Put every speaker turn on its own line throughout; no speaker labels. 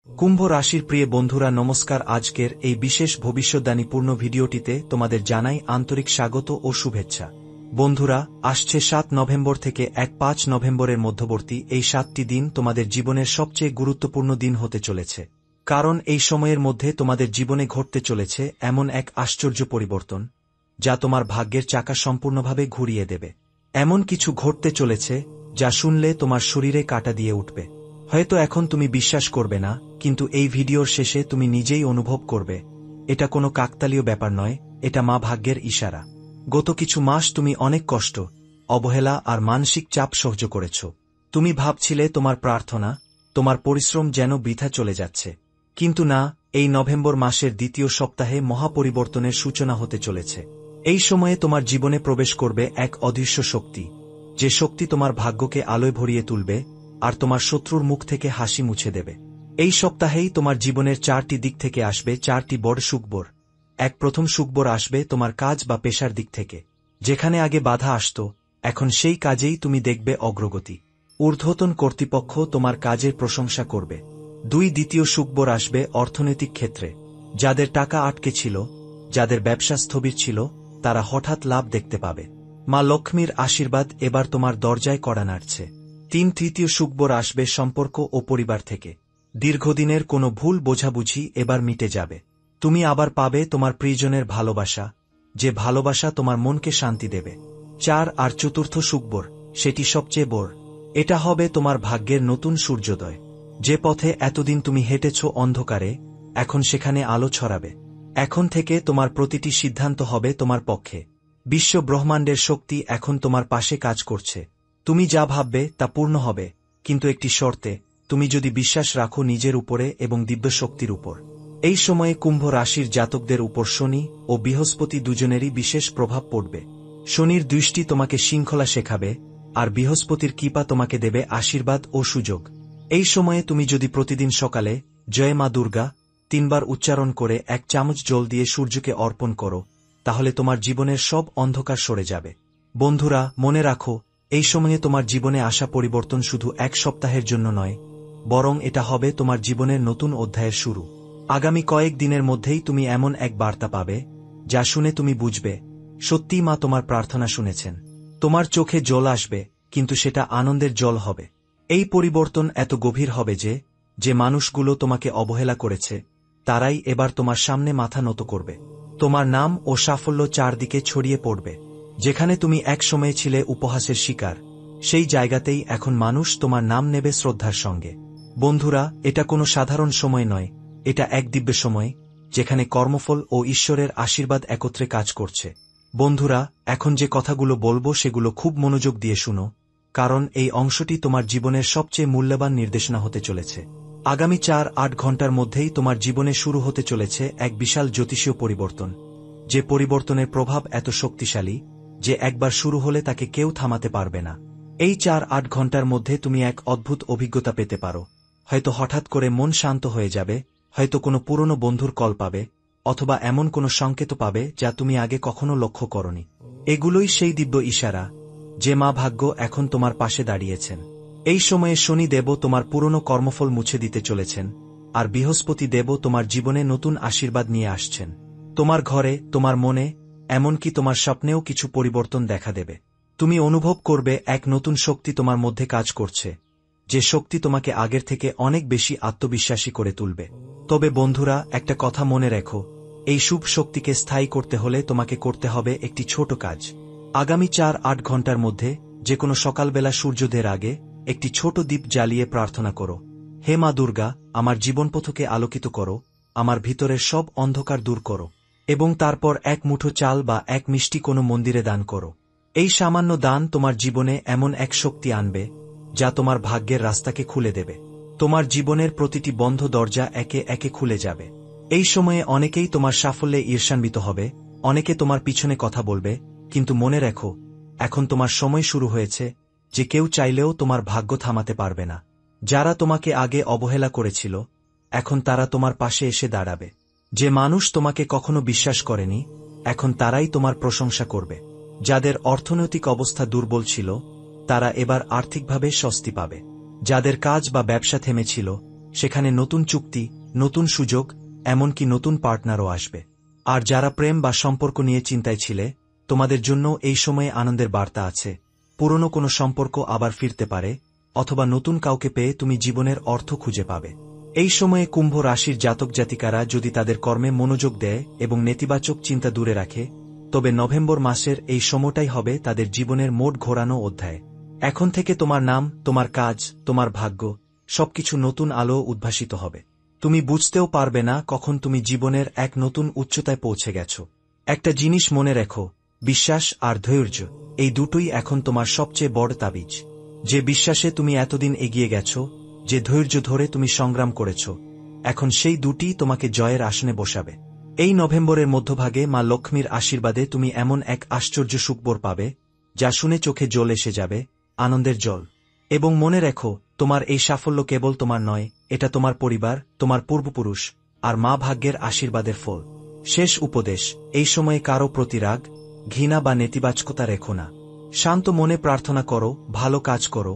কুম্ভ রাশির প্রিয় বন্ধুরা নমস্কার। আজকের এই বিশেষ ভবিষ্যদ্বাণীপূর্ণ ভিডিওটিতে তোমাদের জানাই আন্তরিক স্বাগত ও শুভেচ্ছা। বন্ধুরা, আসছে 7 নভেম্বর থেকে 5 নভেম্বরের মধ্যবর্তী এই 7টি দিন তোমাদের জীবনের সবচেয়ে গুরুত্বপূর্ণ দিন হতে চলেছে, কারণ এই সময়ের মধ্যে তোমাদের জীবনে ঘটতে চলেছে এমন এক আশ্চর্য পরিবর্তন যা তোমার ভাগ্যের চাকা সম্পূর্ণভাবে ঘুরিয়ে দেবে। এমন কিছু ঘটতে চলেছে যা শুনলে তোমার শরীরে কাঁটা দিয়ে উঠবে। হয়তো এখন তুমি বিশ্বাস করবে না, কিন্তু এই ভিডিওর শেষে তুমি নিজেই অনুভব করবে এটা কোনো কাকতালীয় ব্যাপার নয়, এটা মা ভাগ্যের ইশারা। গত কিছু মাস তুমি অনেক কষ্ট, অবহেলা আর মানসিক চাপ সহ্য করেছ। তুমি ভাবছিলে তোমার প্রার্থনা, তোমার পরিশ্রম যেন বৃথা চলে যাচ্ছে। কিন্তু না, এই নভেম্বর মাসের দ্বিতীয় সপ্তাহে মহাপরিবর্তনের সূচনা হতে চলেছে। এই সময়ে তোমার জীবনে প্রবেশ করবে এক অদৃশ্য শক্তি, যে শক্তি তোমার ভাগ্যকে আলোয় ভরিয়ে তুলবে আর তোমার শত্রুর মুখ থেকে হাসি মুছে দেবে। এই সপ্তাহেই তোমার জীবনের 4টি দিক থেকে আসবে 4টি বড় সুখবর। প্রথম সুখবর আসবে তোমার কাজ বা পেশার দিক থেকে। যেখানে আগে বাধা আসত, এখন সেই কাজেই তুমি দেখবে অগ্রগতি। ঊর্ধ্বতন কর্তৃপক্ষ তোমার কাজের প্রশংসা করবে। দ্বিতীয় সুখবর আসবে অর্থনৈতিক ক্ষেত্রে। যাদের টাকা আটকে ছিল, যাদের ব্যবসা স্থবির ছিল, তারা হঠাৎ লাভ দেখতে পাবে। মা লক্ষ্মীর আশীর্বাদ এবার তোমার দরজায় কড়া নাড়ছে। তৃতীয় সুখবর আসবে সম্পর্ক ও পরিবার থেকে। দীর্ঘদিনের কোনো ভুল বোঝাবুঝি এবার মিটে যাবে। তুমি আবার পাবে তোমার প্রিয়জনের ভালোবাসা, যে ভালোবাসা তোমার মনকে শান্তি দেবে। চতুর্থ সুখবর, সেটি সবচেয়ে বড়। এটা হবে তোমার ভাগ্যের নতুন সূর্যোদয়। যে পথে এতদিন তুমি হেঁটেছ অন্ধকারে, এখন সেখানে আলো ছড়াবে। এখন থেকে তোমার প্রতিটি সিদ্ধান্ত হবে তোমার পক্ষে। বিশ্ব ব্রহ্মাণ্ডের শক্তি এখন তোমার পাশে কাজ করছে। তুমি যা ভাববে তা পূর্ণ হবে, কিন্তু একটি শর্তে, তুমি যদি বিশ্বাস রাখো নিজের উপরে এবং দিব্য শক্তির উপর। এই সময়ে কুম্ভ রাশির জাতকদের উপর শনি ও বৃহস্পতি দুজনেরই বিশেষ প্রভাব পড়বে। শনির দৃষ্টি তোমাকে শৃঙ্খলা শেখাবে, আর বৃহস্পতির কৃপা তোমাকে দেবে আশীর্বাদ ও সুযোগ। এই সময়ে তুমি যদি প্রতিদিন সকালে জয় মা দুর্গা 3 বার উচ্চারণ করে 1 চামচ জল দিয়ে সূর্যকে অর্পণ করো, তাহলে তোমার জীবনের সব অন্ধকার সরে যাবে। বন্ধুরা, মনে রাখো, এই সময়ে তোমার জীবনে আসা পরিবর্তন শুধু 1 সপ্তাহের জন্য নয়, বরং এটা হবে তোমার জীবনের নতুন অধ্যায়ের শুরু। আগামী কয়েক দিনের মধ্যেই তুমি এমন এক বার্তা পাবে যা শুনে তুমি বুঝবে সত্যিই মা তোমার প্রার্থনা শুনেছেন। তোমার চোখে জল আসবে, কিন্তু সেটা আনন্দের জল হবে। এই পরিবর্তন এত গভীর হবে যে মানুষগুলো তোমাকে অবহেলা করেছে, তারাই এবার তোমার সামনে মাথা নত করবে। তোমার নাম ও সাফল্য চারদিকে ছড়িয়ে পড়বে। যেখানে তুমি এক সময়ে ছিলে উপহাসের শিকার, সেই জায়গাতেই এখন মানুষ তোমার নাম নেবে শ্রদ্ধার সঙ্গে। বন্ধুরা, এটা কোনো সাধারণ সময় নয়, এটা এক দিব্য সময়, যেখানে কর্মফল ও ঈশ্বরের আশীর্বাদ একত্রে কাজ করছে। বন্ধুরা, এখন যে কথাগুলো বলবো সেগুলো খুব মনোযোগ দিয়ে শুনো, কারণ এই অংশটি তোমার জীবনের সবচেয়ে মূল্যবান নির্দেশনা হতে চলেছে। আগামী 4-8 ঘন্টার মধ্যেই তোমার জীবনে শুরু হতে চলেছে এক বিশাল জ্যোতিষীয় পরিবর্তন, যে পরিবর্তনের প্রভাব এত শক্তিশালী যে একবার শুরু হলে তাকে কেউ থামাতে পারবে না। এই 4-8 ঘন্টার মধ্যে তুমি এক অদ্ভুত অভিজ্ঞতা পেতে পারো। হয়তো হঠাৎ করে মন শান্ত হয়ে যাবে, হয়তো কোনো পুরনো বন্ধুর কল পাবে, অথবা এমন কোনো সংকেত পাবে যা তুমি আগে কখনো লক্ষ্য করনি। এগুলোই সেই দিব্য ইশারা যে মা ভাগ্য এখন তোমার পাশে দাঁড়িয়েছেন। এই সময়ে শনি দেব তোমার পুরনো কর্মফল মুছে দিতে চলেছেন, আর বৃহস্পতি দেব তোমার জীবনে নতুন আশীর্বাদ নিয়ে আসছেন। তোমার ঘরে, তোমার মনে, এমনকি তোমার স্বপ্নেও কিছু পরিবর্তন দেখা দেবে। তুমি অনুভব করবে এক নতুন শক্তি তোমার মধ্যে কাজ করছে, যে শক্তি তোমাকে আগের থেকে অনেক বেশি আত্মবিশ্বাসী করে তুলবে। তবে বন্ধুরা, একটা কথা মনে রেখো, এই শুভ শক্তিকে স্থায়ী করতে হলে তোমাকে করতে হবে একটি ছোট কাজ। আগামী 4-8 ঘন্টার মধ্যে যে কোনো সকালবেলা সূর্যোদয়ের আগে একটি ছোট দ্বীপ জ্বালিয়ে প্রার্থনা করো, হে মা দুর্গা, আমার জীবনপথকে আলোকিত করো, আমার ভিতরের সব অন্ধকার দূর করো। এবং তারপর 1 মুঠো চাল বা 1 মিষ্টি কোনো মন্দিরে দান করো। এই সামান্য দান তোমার জীবনে এমন এক শক্তি আনবে যা তোমার ভাগ্যের রাস্তাকে খুলে দেবে। তোমার জীবনের প্রতিটি বন্ধ দরজা একে একে খুলে যাবে। এই সময়ে অনেকেই তোমার সাফল্যে ঈর্ষান্বিত হবে, অনেকে তোমার পিছনে কথা বলবে, কিন্তু মনে রেখো, এখন তোমার সময় শুরু হয়েছে যে কেউ চাইলেও তোমার ভাগ্য থামাতে পারবে না। যারা তোমাকে আগে অবহেলা করেছিল, এখন তারা তোমার পাশে এসে দাঁড়াবে। যে মানুষ তোমাকে কখনো বিশ্বাস করেনি, এখন তারাই তোমার প্রশংসা করবে। যাদের অর্থনৈতিক অবস্থা দুর্বল ছিল, তারা এবার আর্থিকভাবে স্বস্তি পাবে। যাদের কাজ বা ব্যবসা থেমেছিল, সেখানে নতুন চুক্তি, নতুন সুযোগ, এমনকি নতুন পার্টনারও আসবে। আর যারা প্রেম বা সম্পর্ক নিয়ে চিন্তায় ছিলে, তোমাদের জন্য এই সময়ে আনন্দের বার্তা আছে। পুরনো কোনো সম্পর্ক আবার ফিরতে পারে, অথবা নতুন কাউকে পেয়ে তুমি জীবনের অর্থ খুঁজে পাবে। এই সময়ে কুম্ভ রাশির জাতক জাতিকারা যদি তাদের কর্মে মনোযোগ দেয় এবং নেতিবাচক চিন্তা দূরে রাখে, তবে নভেম্বর মাসের এই সময়টাই হবে তাদের জীবনের মোড় ঘোরানো অধ্যায়। এখন থেকে তোমার নাম, তোমার কাজ, তোমার ভাগ্য সবকিছু নতুন আলো উদ্ভাসিত হবে। তুমি বুঝতেও পারবে না কখন তুমি জীবনের এক নতুন উচ্চতায় পৌঁছে গেছ। একটা জিনিস মনে রেখো, বিশ্বাস আর ধৈর্য, এই দুটোই এখন তোমার সবচেয়ে বড় তাবিজ। যে বিশ্বাসে তুমি এতদিন এগিয়ে গেছ, যে ধৈর্য ধরে তুমি সংগ্রাম করেছ, এখন সেই দুটি তোমাকে জয়ের আসনে বসাবে। এই নভেম্বরের মধ্যভাগে মা লক্ষ্মীর আশীর্বাদে তুমি এমন এক আশ্চর্য সুখবর পাবে, যা শুনে চোখে জল এসে যাবে, আনন্দের জল। এবং মনে রেখো, তোমার এই সাফল্য কেবল তোমার নয়, এটা তোমার পরিবার, তোমার পূর্বপুরুষ আর মা ভাগ্যের আশীর্বাদের ফল। শেষ উপদেশ, এই সময়ে কারো প্রতি রাগ, ঘৃণা বা নেতিবাচকতা রেখো না। শান্ত মনে প্রার্থনা করো, ভালো কাজ করো,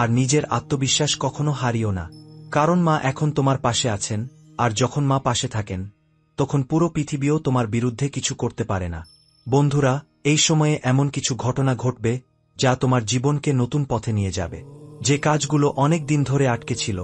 আর নিজের আত্মবিশ্বাস কখনো হারিও না। কারণ মা এখন তোমার পাশে আছেন, আর যখন মা পাশে থাকেন, তখন পুরো পৃথিবীও তোমার বিরুদ্ধে কিছু করতে পারে না। বন্ধুরা, এই সময়ে এমন কিছু ঘটনা ঘটবে যা তোমার জীবনকে নতুন পথে নিয়ে যাবে। যে কাজগুলো অনেক দিন ধরে আটকে ছিল,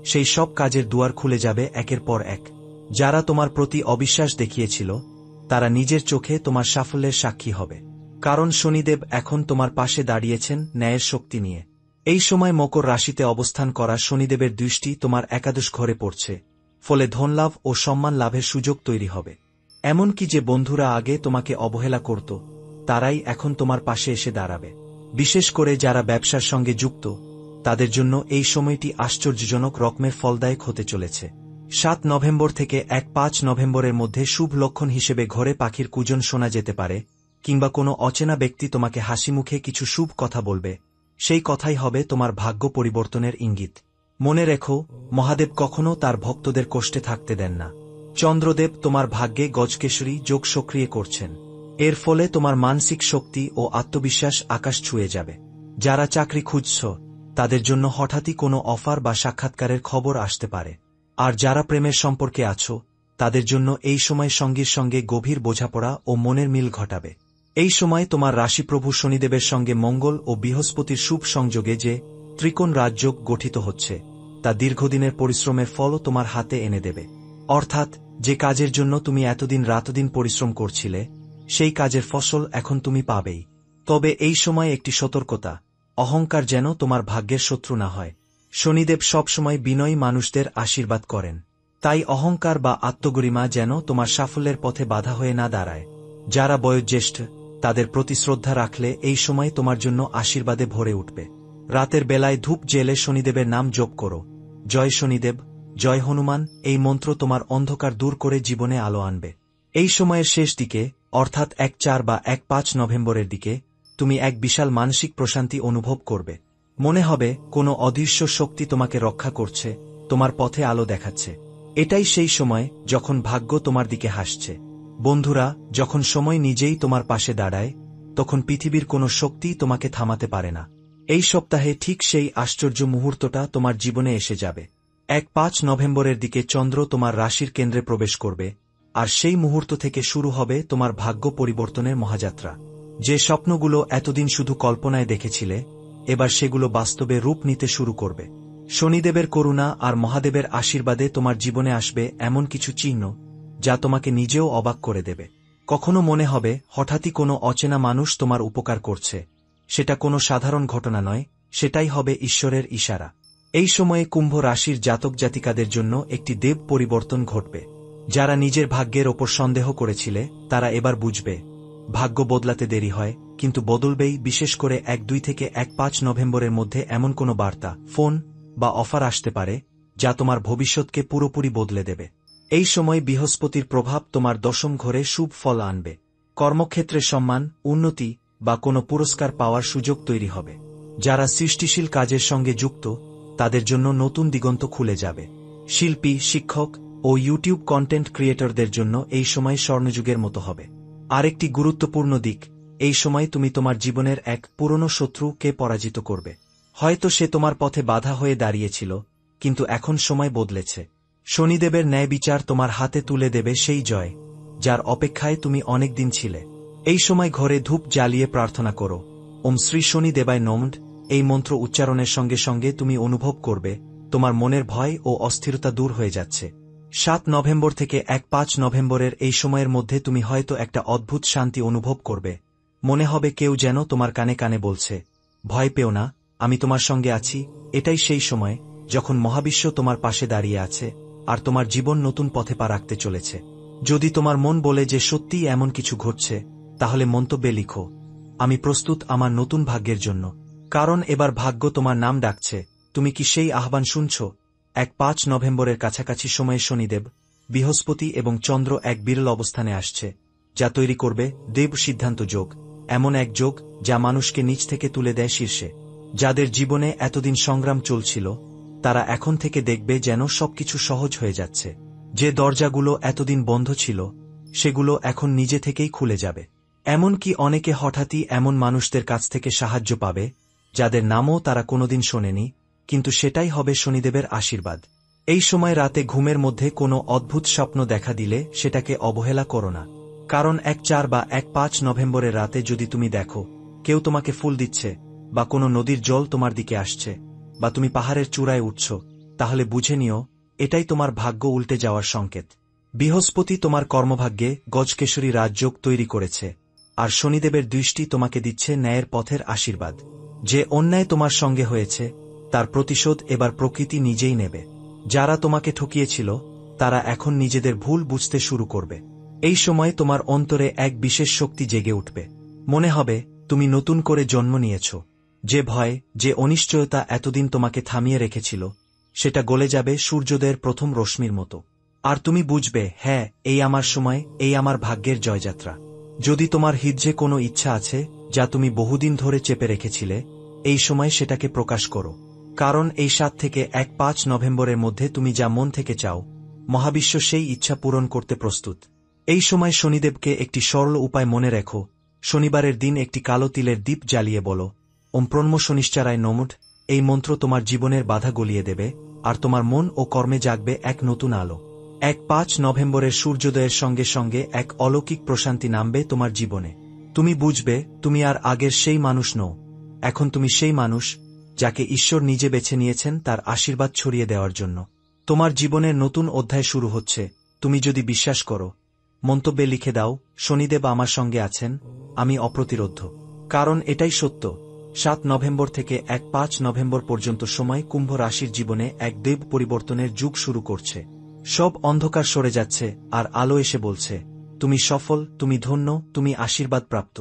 সেই সব কাজের দুয়ার খুলে যাবে একের পর এক। যারা তোমার প্রতি অবিশ্বাস দেখিয়েছিল, তারা নিজের চোখে তোমার সাফল্যের সাক্ষী হবে। কারণ শনিদেব এখন তোমার পাশে দাঁড়িয়েছেন ন্যায়ের শক্তি নিয়ে। এই সময় মকর রাশিতে অবস্থান করা শনিদেবের দৃষ্টি তোমার একাদশ ঘরে পড়ছে, ফলে ধনলাভ ও সম্মান লাভের সুযোগ তৈরি হবে। এমনকি যে বন্ধুরা আগে তোমাকে অবহেলা করত, তারাই এখন তোমার পাশে এসে দাঁড়াবে। বিশেষ করে যারা ব্যবসার সঙ্গে যুক্ত, তাদের জন্য এই সময়টি আশ্চর্যজনক রকমের ফলদায়ক হতে চলেছে। 7 নভেম্বর থেকে 1-5 নভেম্বরের মধ্যে শুভ লক্ষণ হিসেবে ঘরে পাখির কুজন শোনা যেতে পারে, কিংবা কোনো অচেনা ব্যক্তি তোমাকে হাসিমুখে কিছু শুভ কথা বলবে। সেই কথাই হবে তোমার ভাগ্য পরিবর্তনের ইঙ্গিত। মনে রেখো, মহাদেব কখনো তার ভক্তদের কষ্টে থাকতে দেন না। চন্দ্রদেব তোমার ভাগ্যে গজকেশরী যোগ সক্রিয় করছেন। এর ফলে তোমার মানসিক শক্তি ও আত্মবিশ্বাস আকাশ ছুঁয়ে যাবে। যারা চাকরি খুঁজছ, তাদের জন্য হঠাৎই কোনো অফার বা সাক্ষাৎকারের খবর আসতে পারে। আর যারা প্রেমের সম্পর্কে আছো, তাদের জন্য এই সময় সঙ্গীর সঙ্গে গভীর বোঝাপড়া ও মনের মিল ঘটাবে। এই সময় তোমার রাশিপ্রভু শনিদেবের সঙ্গে মঙ্গল ও বৃহস্পতির শুভ সংযোগে যে ত্রিকোণ রাজযোগ গঠিত হচ্ছে, তা দীর্ঘদিনের পরিশ্রমের ফলও তোমার হাতে এনে দেবে। অর্থাৎ, যে কাজের জন্য তুমি এতদিন রাতদিন পরিশ্রম করছিলে, সেই কাজের ফসল এখন তুমি পাবেই। তবে এই সময় একটি সতর্কতা, অহংকার যেন তোমার ভাগ্যের শত্রু না হয়। শনিদেব সবসময় বিনয়ী মানুষদের আশীর্বাদ করেন, তাই অহংকার বা আত্মগরিমা যেন তোমার সাফল্যের পথে বাধা হয়ে না দাঁড়ায়। যারা বয়োজ্যেষ্ঠ, তাদের প্রতি শ্রদ্ধা রাখলে এই সময় তোমার জন্য আশীর্বাদে ভরে উঠবে। রাতের বেলায় ধূপ জেলে শনিদেবের নাম জপ করো। জয় শনিদেব, জয় হনুমান, এই মন্ত্র তোমার অন্ধকার দূর করে জীবনে আলো আনবে। এই সময়ের শেষ দিকে, অর্থাৎ 1-4 বা 1-5 নভেম্বরের দিকে, তুমি এক বিশাল মানসিক প্রশান্তি অনুভব করবে। মনে হবে কোনো অদৃশ্য শক্তি তোমাকে রক্ষা করছে, তোমার পথে আলো দেখাচ্ছে। এটাই সেই সময় যখন ভাগ্য তোমার দিকে হাসছে। বন্ধুরা, যখন সময় নিজেই তোমার পাশে দাঁড়ায়, তখন পৃথিবীর কোনো শক্তি তোমাকে থামাতে পারে না। এই সপ্তাহে ঠিক সেই আশ্চর্য মুহূর্তটা তোমার জীবনে এসে যাবে। 1-5 নভেম্বরের দিকে চন্দ্র তোমার রাশির কেন্দ্রে প্রবেশ করবে, আর সেই মুহূর্ত থেকে শুরু হবে তোমার ভাগ্য পরিবর্তনের মহাযাত্রা। যে স্বপ্নগুলো এতদিন শুধু কল্পনায় দেখেছিলে, এবার সেগুলো বাস্তবে রূপ নিতে শুরু করবে। শনিদেবের করুণা আর মহাদেবের আশীর্বাদে তোমার জীবনে আসবে এমন কিছু চিহ্ন, যা তোমাকে নিজেও অবাক করে দেবে। কখনো মনে হবে হঠাৎই কোনো অচেনা মানুষ তোমার উপকার করছে। সেটা কোনো সাধারণ ঘটনা নয়, সেটাই হবে ঈশ্বরের ইশারা। এই সময়ে কুম্ভ রাশির জাতক জাতিকাদের জন্য একটি দেব পরিবর্তন ঘটবে। যারা নিজের ভাগ্যের ওপর সন্দেহ করেছিলে, তারা এবার বুঝবে, ভাগ্য বদলাতে দেরি হয়, কিন্তু বদলবেই। বিশেষ করে 1-2 থেকে 1-5 নভেম্বরের মধ্যে এমন কোনো বার্তা, ফোন বা অফার আসতে পারে, যা তোমার ভবিষ্যৎকে পুরোপুরি বদলে দেবে। এই সময় বৃহস্পতির প্রভাব তোমার দশম ঘরে শুভ ফল আনবে। কর্মক্ষেত্রে সম্মান, উন্নতি বা কোনো পুরস্কার পাওয়ার সুযোগ তৈরি হবে। যারা সৃষ্টিশীল কাজের সঙ্গে যুক্ত, তাদের জন্য নতুন দিগন্ত খুলে যাবে। শিল্পী, শিক্ষক ও ইউটিউব কন্টেন্ট ক্রিয়েটরদের জন্য এই সময় স্বর্ণযুগের মতো হবে। আরেকটি গুরুত্বপূর্ণ দিক, এই সময় তুমি তোমার জীবনের এক পুরনো শত্রুকে পরাজিত করবে। হয়তো সে তোমার পথে বাধা হয়ে দাঁড়িয়েছিল, কিন্তু এখন সময় বদলেছে। শনিদেবের ন্যায় বিচার তোমার হাতে তুলে দেবে সেই জয়, যার অপেক্ষায় তুমি অনেক দিন ছিলে। এই সময় ঘরে ধূপ জ্বালিয়ে প্রার্থনা করো, ওম শ্রী শনি দেবায় নমঃ। এই মন্ত্র উচ্চারণের সঙ্গে সঙ্গে তুমি অনুভব করবে তোমার মনের ভয় ও অস্থিরতা দূর হয়ে যাচ্ছে। 7 নভেম্বর থেকে 1-5 নভেম্বরের এই সময়ের মধ্যে তুমি হয়তো একটা অদ্ভুত শান্তি অনুভব করবে। মনে হবে কেউ যেন তোমার কানে কানে বলছে, ভয় পেও না, আমি তোমার সঙ্গে আছি। এটাই সেই সময় যখন মহাবিশ্ব তোমার পাশে দাঁড়িয়ে আছে আর তোমার জীবন নতুন পথে পা রাখতে চলেছে। যদি তোমার মন বলে যে সত্যিই এমন কিছু ঘটছে, তাহলে মন্তব্যে লিখো, আমি প্রস্তুত আমার নতুন ভাগ্যের জন্য। কারণ এবার ভাগ্য তোমার নাম ডাকছে। তুমি কি সেই আহ্বান শুনছ? 1-5 নভেম্বরের কাছাকাছি সময়ে শনিদেব, বৃহস্পতি এবং চন্দ্র এক বিরল অবস্থানে আসছে, যা তৈরি করবে দেব সিদ্ধান্ত যোগ। এমন এক যোগ যা মানুষকে নিচ থেকে তুলে দেয় শীর্ষে। যাদের জীবনে এতদিন সংগ্রাম চলছিল, তারা এখন থেকে দেখবে যেন সবকিছু সহজ হয়ে যাচ্ছে। যে দরজাগুলো এতদিন বন্ধ ছিল, সেগুলো এখন নিজে থেকেই খুলে যাবে। এমনকি অনেকে হঠাৎই এমন মানুষদের কাছ থেকে সাহায্য পাবে, যাদের নামও তারা কোনোদিন শোনেনি, কিন্তু সেটাই হবে শনিদেবের আশীর্বাদ। এই সময় রাতে ঘুমের মধ্যে কোনো অদ্ভুত স্বপ্ন দেখা দিলে সেটাকে অবহেলা করো না। কারণ 1-4 বা 1-5 নভেম্বরের রাতে যদি তুমি দেখো কেউ তোমাকে ফুল দিচ্ছে, বা কোনো নদীর জল তোমার দিকে আসছে, বা তুমি পাহাড়ের চূড়ায় উঠছ, তাহলে বুঝে নিও এটাই তোমার ভাগ্য উল্টে যাওয়ার সংকেত। বৃহস্পতি তোমার কর্মভাগ্যে গজকেশরী রাজযোগ তৈরি করেছে, আর শনিদেবের দৃষ্টি তোমাকে দিচ্ছে ন্যায়ের পথের আশীর্বাদ। যে অন্যায় তোমার সঙ্গে হয়েছে, তার প্রতিশোধ এবার প্রকৃতি নিজেই নেবে। যারা তোমাকে ঠকিয়েছিল, তারা এখন নিজেদের ভুল বুঝতে শুরু করবে। এই সময় তোমার অন্তরে এক বিশেষ শক্তি জেগে উঠবে। মনে হবে তুমি নতুন করে জন্ম নিয়েছ। যে ভয়, যে অনিশ্চয়তা এতদিন তোমাকে থামিয়ে রেখেছিল, সেটা গলে যাবে সূর্যোদয়ের প্রথম রশ্মির মতো। আর তুমি বুঝবে, হ্যাঁ, এই আমার সময়, এই আমার ভাগ্যের জয়যাত্রা। যদি তোমার হৃদয়ে কোনো ইচ্ছা আছে যা তুমি বহুদিন ধরে চেপে রেখেছিলে, এই সময় সেটাকে প্রকাশ করো। কারণ এই 7 থেকে 1-5 নভেম্বরের মধ্যে তুমি যা মন থেকে চাও, মহাবিশ্ব সেই ইচ্ছা পূরণ করতে প্রস্তুত। এই সময় শনিদেবকে একটি সরল উপায় মনে রেখো। শনিবারের দিন একটি কালো তিলের দীপ জ্বালিয়ে বলো, ওম ব্রহ্ম শনিশ্চারায় নমঃ। এই মন্ত্র তোমার জীবনের বাধা গলিয়ে দেবে, আর তোমার মন ও কর্মে জাগবে এক নতুন আলো। 1-5 নভেম্বরের সূর্যোদয়ের সঙ্গে সঙ্গে এক অলৌকিক প্রশান্তি নামবে তোমার জীবনে। তুমি বুঝবে তুমি আর আগের সেই মানুষ নও। এখন তুমি সেই মানুষ যাকে ঈশ্বর নিজে বেছে নিয়েছেন তার আশীর্বাদ ছড়িয়ে দেওয়ার জন্য। তোমার জীবনের নতুন অধ্যায় শুরু হচ্ছে। তুমি যদি বিশ্বাস করো, মন্তব্যে লিখে দাও, শনিদেব আমার সঙ্গে আছেন, আমি অপ্রতিরোধ্য। কারণ এটাই সত্য। 7 নভেম্বর থেকে 1-5 নভেম্বর পর্যন্ত সময় কুম্ভ রাশির জীবনে এক দেব পরিবর্তনের যুগ শুরু করছে। সব অন্ধকার সরে যাচ্ছে আর আলো এসে বলছে, তুমি সফল, তুমি ধন্য, তুমি আশীর্বাদ প্রাপ্ত।